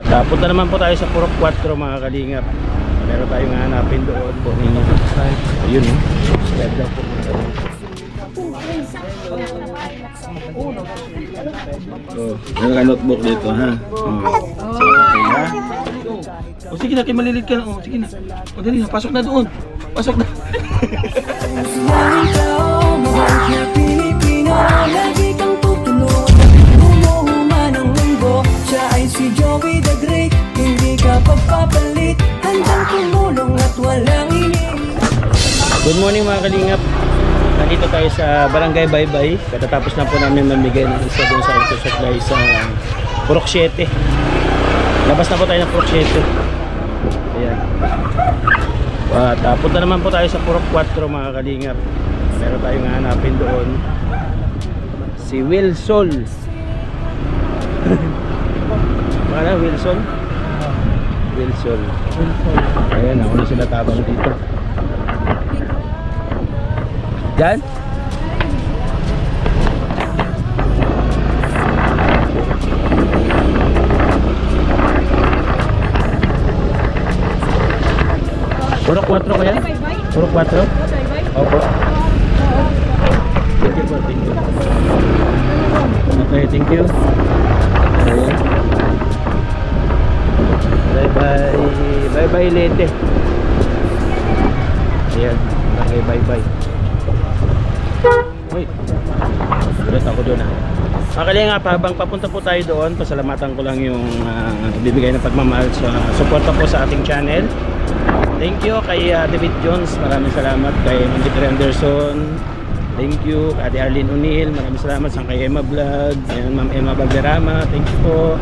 Punta naman po tayo sa Purok 4 mga kalingap. Meron tayong hanapin doon po ninyo. Ayun o. Ganda po. Meron ka notebook dito ha. Okay ha. O sige na, maliliit ka na. O sige na. O dali na, pasok na doon. Pasok na. Siya ay si Joey the Great, hindi ka pagpapalit, handang tumulong at walang iniinit. Good morning mga kalingap. Nandito tayo sa Barangay Baybay. Katatapos na po namin mamigay ng isa doon sa auto supply sa Purok 7. Labas na po tayo ng Purok 7. Ayan. At punta naman po tayo sa Purok 4 mga kalingap. Meron tayong hanapin doon. Si Wilson. Mana Wilson? Wilson. Ayan, ako na sila tabang dito. Diyan? Purok 4 kaya? Purok 4? Opo. Thank you po, thank you. Okay, thank you. Ayan. Bye-bye. Bye-bye Lete. Ayan. Okay, bye-bye. Uy. Ulit ako doon ha. Akala nga habang papunta po tayo doon, pasalamatan ko lang yung bibigay ng pagmamahal sa suporta po sa ating channel. Thank you kay David Jones. Maraming salamat kay Mandy Anderson. Thank you kay Arlene O'Neill. Maraming salamat sa kay Emma Vlog. Ayan, Ma'am Emma Bagderama. Thank you po.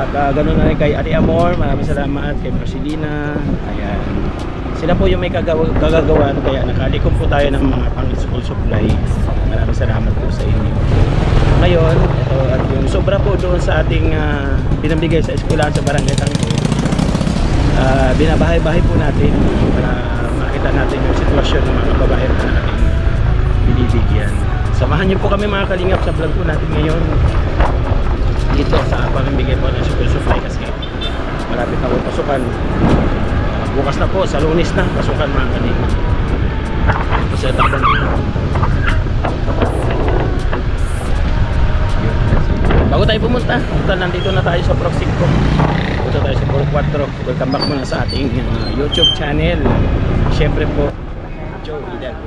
At ganoon na rin kay Ate Amor, maraming salamat kay Marcelina. Ayan. Sila po yung may kagagawan, kaya nakalikom po tayo ng mga pang-school supply. Maraming salamat po sa inyo. Ngayon, ito at yung sobra po doon sa ating pinambigay sa eskwelahan sa Barangay Tangko. Binabahay-bahay po natin para makita natin yung sitwasyon ng mga kababayan na natin binibigyan. Samahan niyo po kami mga kalingap sa vlog po natin ngayon. Dito sa pamimigay po ng school supply kasi malapit na po pasukan. Bukas na po, sa Lunes na pasukan mga kanina. Set up lang. Bago tayo pumunta, nandito na tayo sa Purok 5. Punta tayo sa Purok 4. Welcome back muna sa ating YouTube channel. Siyempre po, Joe Vidal.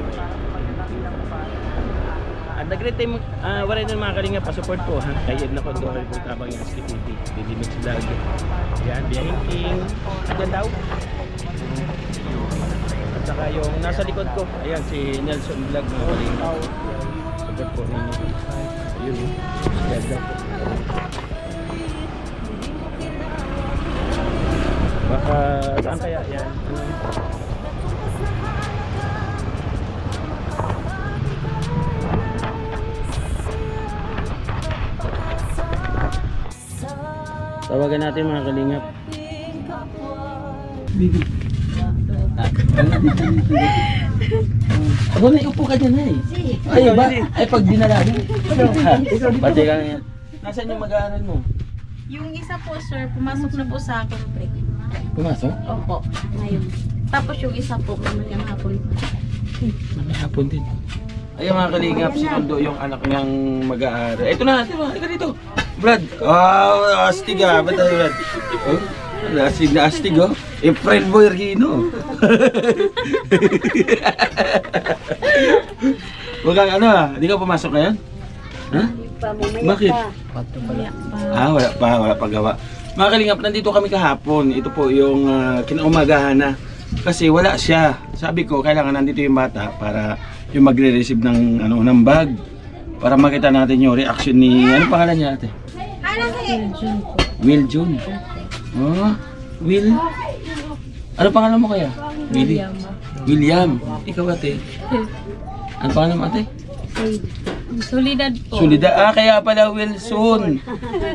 Nag-greet tayo waray ng mga kalinga pa-support po ha. Kay Edna Condor po tabang yung STTV Didimix Vlog. Ayan, Biyahing King. Ayan daw. At saka yung nasa likod ko, ayan si Nelson Vlog mga kalinga. Support po ninyo. Ayun o. Ganda po. Baka saan kaya yan? Tawagan natin mga kalingap. Bibi. Ako na iupo ka dyan eh. Ay ba? Ay pag dinala mo. Pati ka nga yan. Nasaan yung mag-aaral mo? Yung isa po sir, pumasok na po sa akin break. Pumasok? Opo, ngayon. Tapos yung isa po, mamayang hapon. May hapon din. Ayun mga kalingap, sinundo yung anak niyang mag-aaral. Ito na, halika dito. Brad, astig ah, ba't tayo Brad? Oh, astig na astig oh. Friend boy Rino. Huwag kang ano ah, di ka pumasok ngayon? Ha? Bakit? Wala pa gawa. Mga kalingap, nandito kami kahapon. Ito po yung kinaumagahan na. Kasi wala siya. Sabi ko, kailangan nandito yung bata para yung magre-receive ng, ng bag. Para makita natin yung reaction ni, ano pangalan niya ate? Will June. Oh, Will. Ano pangalan mo kaya? William. Ikaw ate? Ano pangalan mo ate? Solidad po. Solidad. Kaya pala Wilson.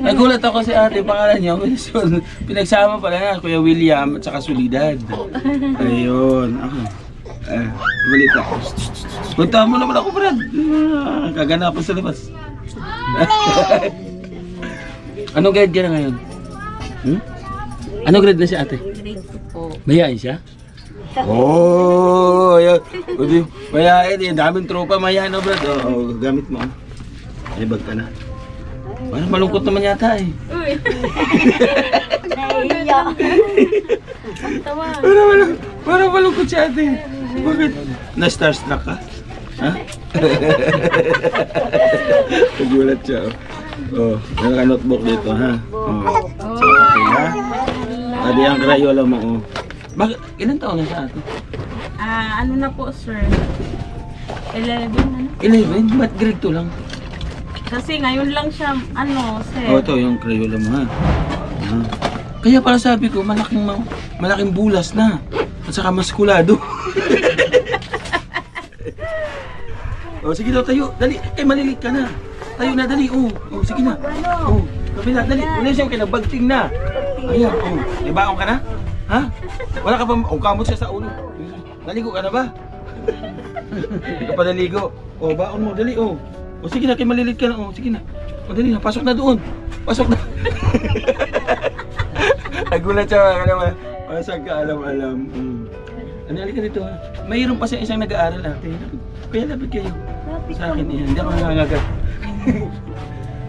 Nagulat ako si ate, pangalan niya Wilson. Pinagsama pala na Kuya William at saka Solidad. Ayun. Ako. Balita. Punta mo naman ako, Brad. Kaganapan sa labas. Anong grade ka na ngayon? Hmm? Ano grade na si ate? Grade 2 po. Mayain siya? Oh, ayan. Mayain, eh. Daming tropa mayain, no, Brad? Oo, gamit mo. May bag ka na. Parang malungkot naman yata eh. Uy! Naiiyak. Tawa. Parang malungkot si ate. Bakit? Na-starstruck ka? Ha? Nagulat siya. Oh, meron ka notebook dito, ha? Oh. So, okay, ha? Adi ang Crayola mo, oh. Bakit? Ilan taon na siya ate? Ano na po, sir? 11 ano? 11? Ba't grade 2 lang? Kasi ngayon lang siya, sir. Oh, ito yung Crayola mo, ha? Ah. Kaya pala sabi ko, malaking bulas na. At saka maskulado. Oh, sige daw, tayo. Dali. Malilit ka na. Tayo na, dali. Oh, sige na. Oh, kabila, dali. Wala siya kinabagting na. Ayan, oh. Ibaon ka na? Ha? Wala ka pa, kamot siya sa ulo. Naligo ka na ba? Hindi ka pa naligo. Oh, baon mo, dali, oh. O sige na, kay malilit ka na, oh. Sige na. O dali na, pasok na doon. Pasok na. Nagulat siya, mga naman. Masag ka, alam. Ano, halika dito, ha? Mayroon pa siya isang nag-aaral natin. Kaya lapit kayo. Sa akin, yan. Hindi ako nangangagat.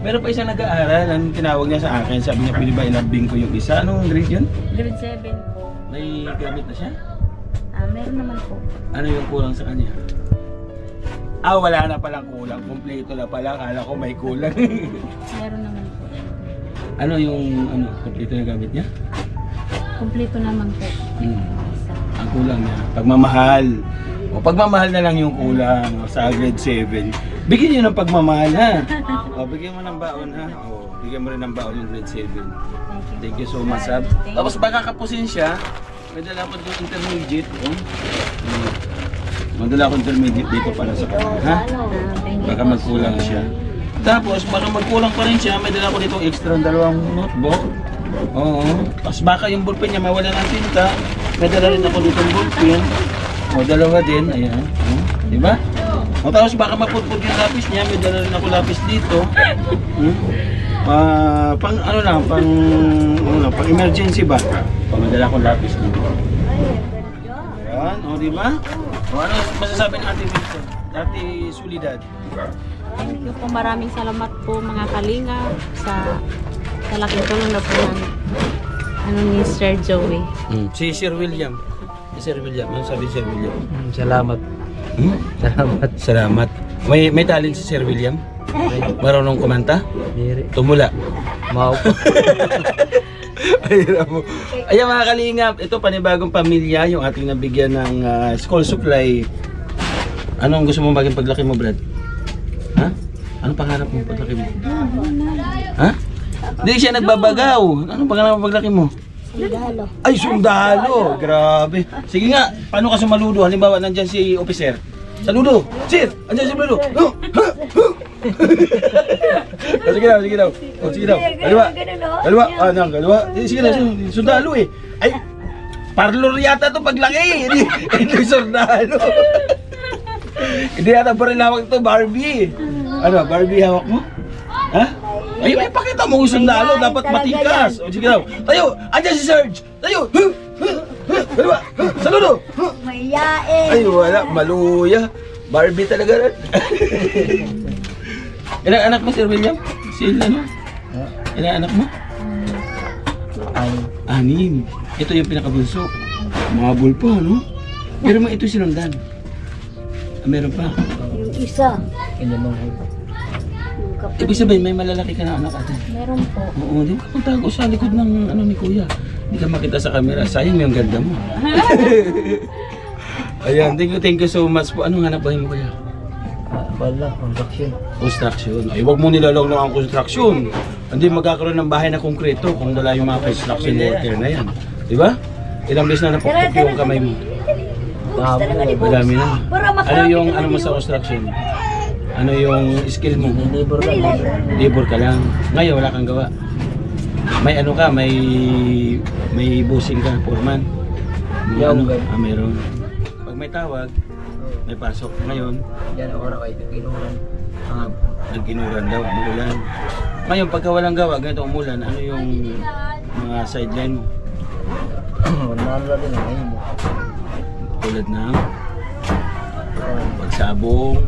Meron pa isang nag-aaral. Anong tinawag niya sa akin? Sabi niya, pwede ba ilambing ko yung isa? Anong grade yun? Grade 7 po. May gamit na siya? Meron naman po. Ano yung kulang sa kanya? Wala na palang kulang. Kompleto na pala. Akala ko may kulang. Meron naman po. Ano yung kompleto na gamit niya? Kompleto naman po. Isa. Ang kulang niya, pagmamahal. O pagmamahal na lang yung kulang sa grade 7. Bigyan niyo ng pagmamahal, ha? O bigyan mo ng baon, ha? O bigyan mo rin ng baon yung grade 7. Thank you so much, Sab. Tapos baka kapusin siya, may dala ko doon intermediate. Madala ko intermediate dito para sa kanya, ha? Thank you Baka po, magkulang sir. siya. Tapos baka magkulang pa rin siya, may dala ko dito extra 2 notebook. Oo. Tapos baka yung ballpen niya mawala ng tinta, may dala rin ako dito ng ballpen. O, 2 din, ayan. Di ba? O, tapos baka maputput yung lapis niya, may dala rin ako lapis dito. Pang pang emergency ba? Pamadala ko lapis dito. Ayan, o, di ba? O, ano masasabi ng Ate Victor? Ate Solidad? Thank you po. Maraming salamat po mga kalinga sa laking tulong na po ng ni Sir Joey. Si Sir William. Sir William, ano sabi Sir William? Salamat. Salamat. Salamat. May talent si Sir William? Marunong kumanta? Diri. Tumula. Mau. Ayan mga kalingap, ito panibagong pamilya yung ating nabigyan ng school supply. Anong gusto mo maging paglaki mo, Brad? Ha? Anong pangarap mo paglaki mo? Ha? Hindi siya nagbabagaw. Anong pangarap mo paglaki mo? Sundalo. Ay, sundalo! Grabe. Sige nga, paano ka sumaludo? Halimbawa, nandyan si officer. Saludo! Sir! Andyan si saludo! Sige daw, sige daw. Sige daw. Kaliwa. Kaliwa. Kaliwa. Sige daw, sundalo eh. Ay, parlor yata to paglaki. Hindi sundalo. Hindi yata pa rin hawak ito, Barbie. Ano, Barbie hawak mo? Ha? Ay, pakita mo yung sundalo, dapat matikas. O, sige daw. Tayo! Andyan si Serge! Tayo! Kaliwa! Saludo! Mayain. Ay, wala. Maluya. Barbie talaga rin. Ilang anak mo, Sir William? Ano? Ilang anak mo? 6. Ito yung pinakabunso. Mabul pa, no? Pero ito sinundan. Meron pa. Yung isa. Ibig sabihin, may malalaki ka na anak ate. Meron po. Oo, di ba magtago sa likod ng ni Kuya? Hindi ka makita sa camera. Sayang yung ganda mo. Ayan, thank you so much po. Anong hanap bahay mo, Kuya? Wala, construction. Construction. Ay, wag mo nilalong lang ang construction. Hindi magkakaroon ng bahay na konkreto kung wala yung mga construction worker na yan. Di ba? Ilang beses na napukpok yung kamay mo? Madami na. Ano yung mo sa construction? Ano yung skill mo? Labor ka. Labor ka lang. Ngayon wala kang gawa. May ano ka, may busing ka, foreman. Meron. Pag may tawag, may pasok. Ngayon, Yan ang oras ay kinuran. nagkinuran daw, umulan. Ngayon, pagka walang gawa, ganito umulan, ano yung mga mga sideline mo? Normal lang din ang mo. Tulad ng pagsabong,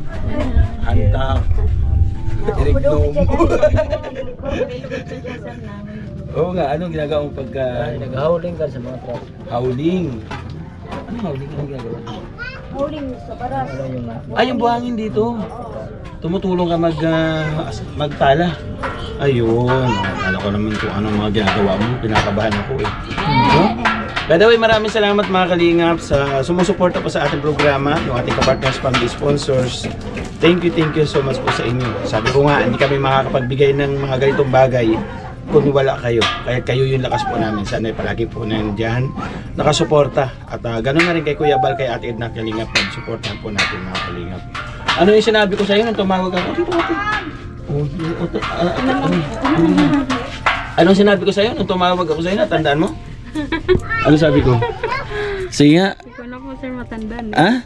hantak, irigdom. Oo nga, anong ginagawa mo pagka Nag-howling ka sa mga truck. howling? Anong howling ang ginagawa? Ano yung Ay, yung buhangin dito. Tumutulong ka magpala. Ayun. Akala ko naman kung anong mga ginagawa mo. Pinakabahan ako eh. No? By the way, maraming salamat mga kalingap sa sumusuporta po sa ating programa, yung ating kapartners, family sponsors. Thank you so much po sa inyo. Sabi ko nga, hindi kami makakapagbigay ng mga ganitong bagay kung wala kayo. Kaya kayo yung lakas po namin. Sana palagi po nandiyan nakasuporta. At ganoon na rin kay Kuya Bal, kay Ate Edna Kalingap. Supportan po natin mga kalingap. Ano yung sinabi ko sa iyo nung tumawag ako? Anong sinabi ko sa iyo nung tumawag ako sa iyo? Tandaan mo? Ano sabi ko? Sige nga. Hindi ko na po sir matandaan. Ah?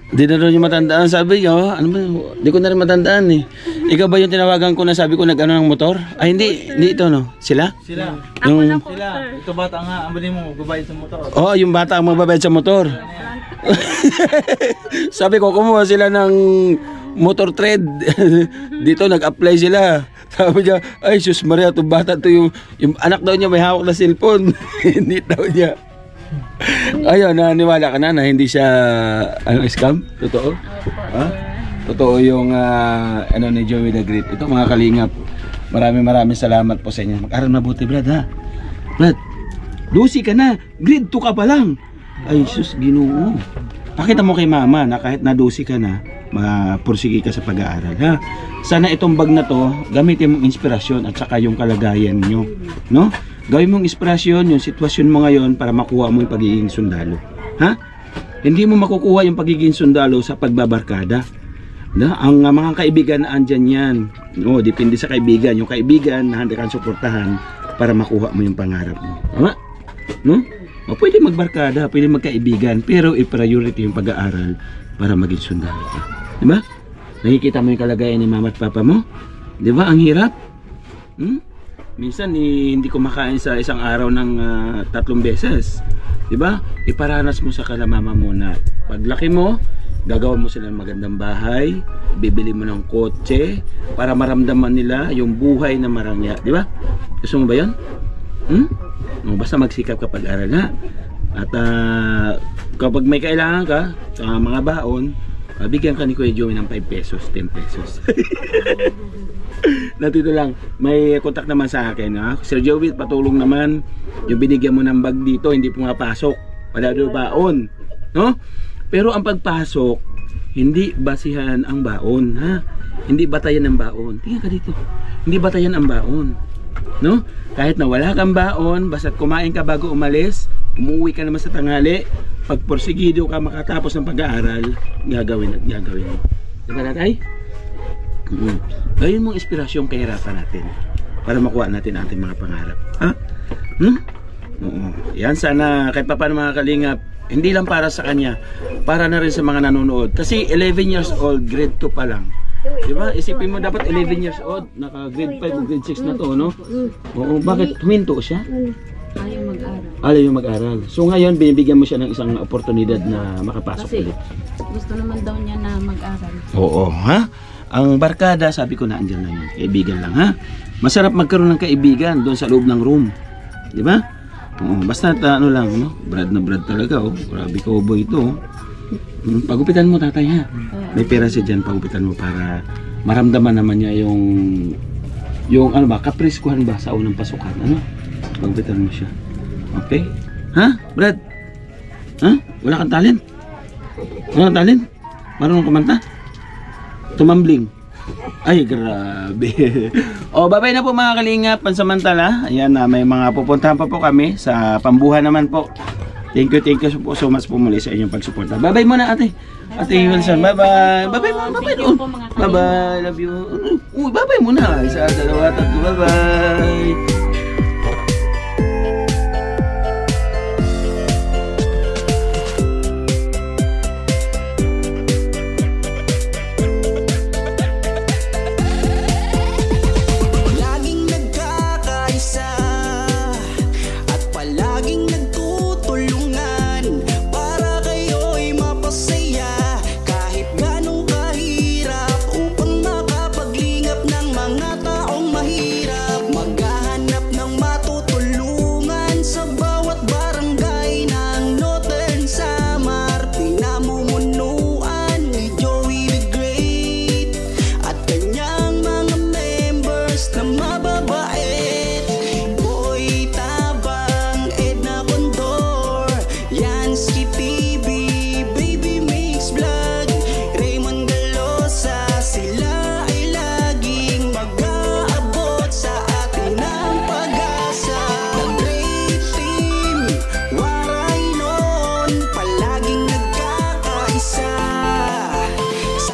Di na rin yung matandaan. Sabi ko, ano ba? Di ko na rin matandaan eh. Ikaw ba yung tinawagan ko na sabi ko nag-ano ng motor? Ay hindi, hindi ito no. Sila? Sila. Ako na Yung, po Sila. sir. Ito bata nga, ambilin mo, gubayad sa motor. oh, yung bata ang magbabayad sa motor. Sabi ko, kumuha sila ng motor trade. Dito nag-apply sila. Sabi niya, ay sus Maria, itong bata to yung anak daw niya may hawak na cellphone. Hindi daw niya. Ayun, naniwala ka na hindi siya scam? Totoo? Ha? Totoo yung ano ni Joey the Great. Ito mga kalingap. Maraming salamat po sa inyo. Mag-aral mabuti, Brad, ha? Brad, lusi ka na. Grade 2 ka pa lang. Ay, sus, Ginoo. Pakita mo kay mama na kahit na-dosi ka na, mapursige ka sa pag-aaral, ha? Sana itong bag na to, gamitin mong inspirasyon at saka yung kalagayan nyo, no? Gawin mong inspirasyon yung sitwasyon mo ngayon para makuha mo yung pagiging sundalo, ha? Hindi mo makukuha yung pagiging sundalo sa pagbabarkada. Na, ang mga kaibigan na andyan yan, no? Depende sa kaibigan. Yung kaibigan na handa kang suportahan para makuha mo yung pangarap mo, tama? No? O, pwede magbarkada, pwede magkaibigan, pero i-priority yung pag-aaral para maging sundalo ka. Di ba? Nakikita mo yung kalagayan ni mama at papa mo? Di ba? Ang hirap. Minsan hindi ko makain sa isang araw ng 3 beses. Di ba? Iparanas mo sa kalamama mo na paglaki mo, gagawin mo sila ng magandang bahay, bibili mo ng kotse para maramdaman nila yung buhay na marangya. Di ba? Gusto mo ba yan? Basta magsikap ka pag-aral, ha? At kapag may kailangan ka sa mga baon, bigyan ka ni Kuya Joey ng 5 pesos, 10 pesos. Natito lang, may kontak naman sa akin, ha? Sir Joey, patulong naman yung binigyan mo ng bag dito, hindi pumapasok, wala doon baon, no? Pero ang pagpasok, hindi basihan ang baon, ha? Hindi batayan ang baon. Tingnan ka dito, hindi batayan ang baon, no? Kahit na wala kang baon, basta't kumain ka bago umalis, umuwi ka naman sa tanghali, pag porsigido ka makatapos ng pag-aaral, gagawin mo. Diba natay? Gawin mong inspirasyon kahirapan natin para makuha natin ating mga pangarap. Ha? Oo. Yan, sana kahit pa paano mga kalingap, hindi lang para sa kanya, para na rin sa mga nanonood. Kasi 11 years old, grade 2 pa lang. Diba? Isipin mo dapat 11 years old, naka grade 5 o grade 6 na to, no? Oo, bakit huminto siya? Ayaw mag-aral. Ayaw yung mag-aral. So ngayon, binibigyan mo siya ng isang oportunidad na makapasok Kasi ulit. gusto naman daw niya na mag-aral. Oo, ha? Ang barkada, sabi ko na andyan lang yun. Kaibigan lang, ha? Masarap magkaroon ng kaibigan doon sa loob ng room. Di ba? Oo, basta ano lang, no? Brad na brad talaga, oh. Grabe ka, boy ito, oh. Pagupitan mo, tatay, ha? May pera siya dyan, pagupitan mo para maramdaman naman niya yung ano ba, kapriskuhan ba sa unang pasukan, ano? Pagupitan mo siya. Okay? Ha? Brad? Ha? Wala kang talent? Wala kang talent? Marunong kumanta? Tumambling. Ay, grabe. O, babay na po mga kalingap, pansamantala. Ayan, may mga pupuntahan pa po kami sa pambuhan naman po. Thank you po so much po muli sa inyong pagsuporta. Bye-bye muna, ate. Ate Wilson, bye-bye. Bye-bye muna, bye-bye doon. Bye-bye, love you. Uy, bye-bye muna. Isa, dalawa, tatlo, bye-bye. Laging nagkakaisa, na mababa